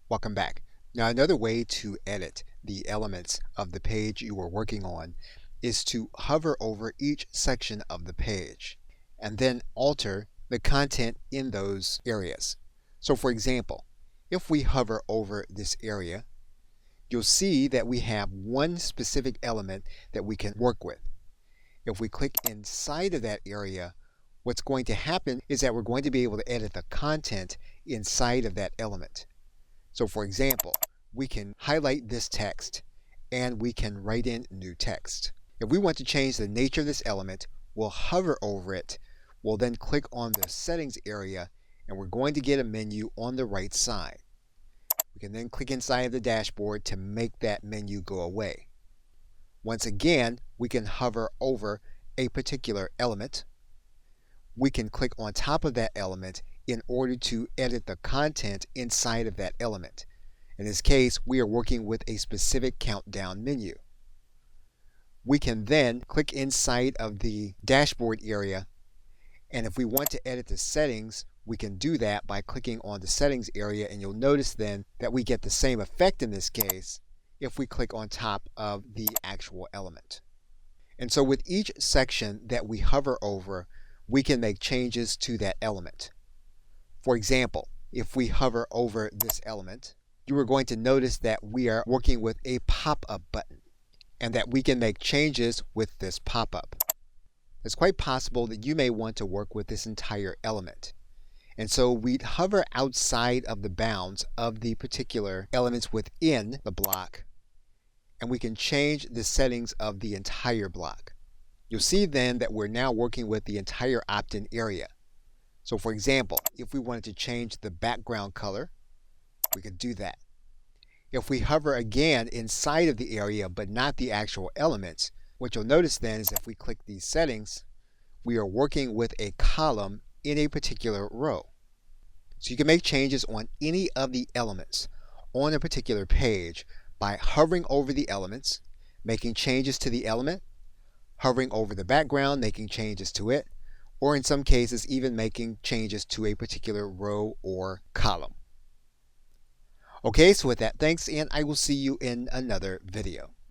Welcome back. Now, another way to edit the elements of the page you are working on is to hover over each section of the page and then alter the content in those areas. So for example, if we hover over this area, you'll see that we have one specific element that we can work with. If we click inside of that area, what's going to happen is that we're going to be able to edit the content inside of that element. So for example, we can highlight this text and we can write in new text. If we want to change the nature of this element, we'll hover over it. We'll then click on the settings area and we're going to get a menu on the right side. We can then click inside of the dashboard to make that menu go away. Once again, we can hover over a particular element. We can click on top of that element in order to edit the content inside of that element. In this case, we are working with a specific countdown menu. We can then click inside of the dashboard area, and if we want to edit the settings, we can do that by clicking on the settings area, and you'll notice then that we get the same effect in this case if we click on top of the actual element. And so with each section that we hover over, we can make changes to that element. For example, if we hover over this element, you are going to notice that we are working with a pop-up button and that we can make changes with this pop-up. It's quite possible that you may want to work with this entire element. And so we'd hover outside of the bounds of the particular elements within the block, and we can change the settings of the entire block. You'll see then that we're now working with the entire opt-in area. So for example, if we wanted to change the background color, we could do that. If we hover again inside of the area but not the actual elements, what you'll notice then is if we click these settings, we are working with a column in a particular row. So you can make changes on any of the elements on a particular page by hovering over the elements, making changes to the element, hovering over the background, making changes to it, or in some cases even making changes to a particular row or column. Okay, so with that, thanks, and I will see you in another video.